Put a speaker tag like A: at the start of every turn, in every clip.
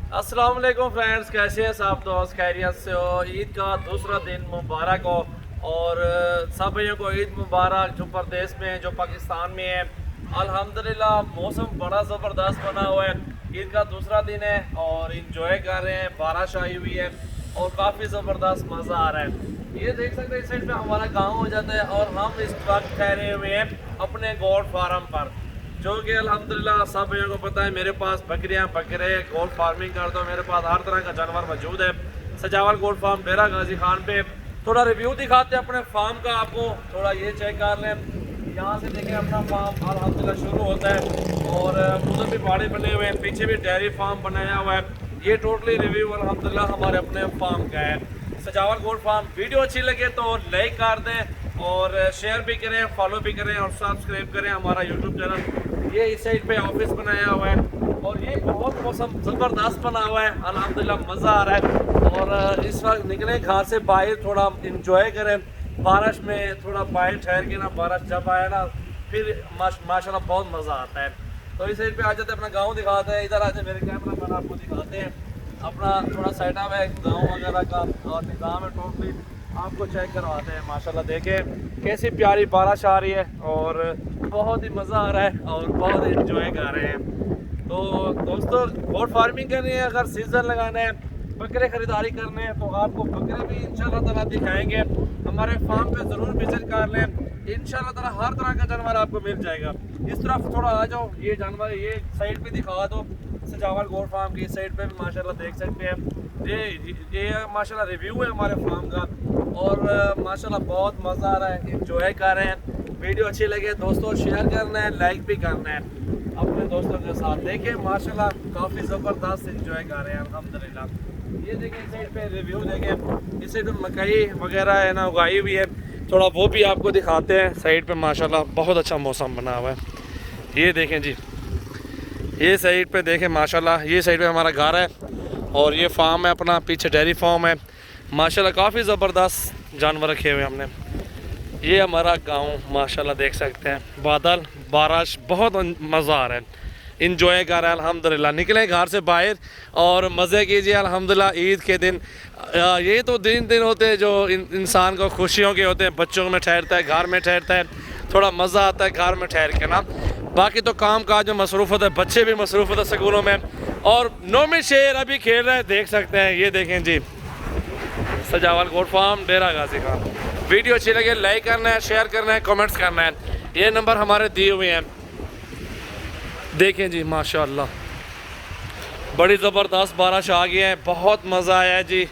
A: अस्सलाम वालेकुम फ्रेंड्स, कैसे हैं सब दोस्त? खैरियत से हो? ईद का दूसरा दिन मुबारक हो और सब भाइयों को ईद मुबारक जो प्रदेश में है, जो पाकिस्तान में है। अल्हम्दुलिल्लाह मौसम बड़ा ज़बरदस्त बना हुआ है। ईद का दूसरा दिन है और इंजॉय कर रहे हैं। बारिश आई हुई है और काफ़ी ज़बरदस्त मज़ा आ रहा है। ये देख सकते हैं इस साइड पे हमारा गाँव हो जाता है और हम इस वक्त ठहरे हुए हैं अपने गोट फार्म पर, जो कि अल्हम्दुलिल्लाह सब भाइयों को पता है। मेरे पास बकरियां बकरे गोट फार्मिंग करता हूँ, मेरे पास हर तरह का जानवर मौजूद है। सजावल गोट फार्म डेरा गाजी खान पे थोड़ा रिव्यू दिखाते हैं अपने फार्म का आपको। थोड़ा ये चेक कर लें, यहाँ से देखें अपना फार्म अल्हम्दुलिल्लाह शुरू होता है और उधर भी बाड़े बने हुए हैं, पीछे भी डेयरी फार्म बनाया हुआ है। ये टोटली रिव्यू अल्हम्दुलिल्लाह हमारे अपने फार्म का है, सजावल गोट फार्म। वीडियो अच्छी लगे तो लाइक कर दें और शेयर भी करें, फॉलो भी करें और सब्सक्राइब करें हमारा यूट्यूब चैनल। ये इस साइड पे ऑफिस बनाया हुआ है और ये बहुत मौसम ज़बरदस्त बना हुआ है, अल्हम्दुलिल्लाह मज़ा आ रहा है। और इस वक्त निकले घर से बाहर, थोड़ा इंजॉय करें बारिश में। थोड़ा बाहर ठहर के ना, बारिश जब आए ना फिर माशाल्लाह बहुत मज़ा आता है। तो इस साइड पे आ जाते हैं, अपना गाँव दिखाते हैं। इधर आते मेरे कैमरा मैन आपको दिखाते हैं अपना थोड़ा सेटअप है गाँव वगैरह का और निज़ाम है टोटली, आपको चेक करवाते हैं। माशाल्लाह देखें कैसी प्यारी बारिश आ रही है और बहुत ही मज़ा आ रहा है और बहुत ही इंजॉय कर रहे हैं। तो दोस्तों, गोट फार्मिंग करनी है, अगर सीज़न लगाना है, बकरे ख़रीदारी करने हैं तो आपको बकरे भी इंशाल्लाह ताला दिखाएंगे। हमारे फार्म पे ज़रूर विजिट कर लें, इंशाल्लाह ताला हर तरह का जानवर आपको मिल जाएगा। इस तरफ थोड़ा आ जाओ, ये जानवर ये साइड पे दिखा दो। सजावल गोट फार्म की साइड पे भी माशाल्लाह देख सकते हैं। ये माशाल्लाह रिव्यू है हमारे फार्म का और माशाल्लाह बहुत मज़ा आ रहा है, इंजॉय कर रहे हैं। वीडियो अच्छी लगे दोस्तों शेयर करना है, लाइक भी करना है अपने दोस्तों के साथ। देखें माशाल्लाह काफ़ी ज़बरदस्त इंजॉय कर रहे हैं अल्हम्दुलिल्लाह। ये देखें इस साइड पे रिव्यू देखें, इस साइड पे मकई वगैरह है ना उगाई हुई है, थोड़ा वो भी आपको दिखाते हैं। साइड पे माशाल्लाह बहुत अच्छा मौसम बना हुआ है। ये देखें जी, ये साइड पे देखें माशाल्लाह, ये साइड पे हमारा घर है और ये फार्म है अपना, पीछे डेयरी फार्म है। माशाल्लाह काफ़ी ज़बरदस्त जानवर रखे हुए हमने। ये हमारा गांव माशाल्लाह देख सकते हैं, बादल बारिश बहुत मज़ा आ रहा है, इंजॉय कर रहा है अल्हम्दुलिल्लाह। निकले घर से बाहर और मज़े कीजिए अल्हम्दुलिल्लाह। ईद के दिन ये तो दिन होते हैं जो इंसान को खुशियों के होते हैं, बच्चों में ठहरता है, घर में ठहरता है, थोड़ा मज़ा आता है घर में ठहर के ना। बाकी तो काम काज में मसरूफ़ होता है, बच्चे भी मसरूफ़ होते हैं स्कूलों में। और नौमी शेर अभी खेल रहे हैं, देख सकते हैं। ये देखें जी, सजावल गोट फार्म डेरा गाजी खान। वीडियो अच्छी लगे लाइक करना है, शेयर करना है, कमेंट्स करना है। ये नंबर हमारे दिए हुए हैं, देखें जी माशाल्लाह बड़ी ज़बरदस्त बारिश आ गई है, बहुत मज़ा आया है जी।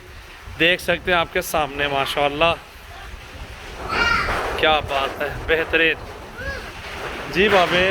A: देख सकते हैं आपके सामने माशाल्लाह, क्या बात है, बेहतरीन जी बाबे।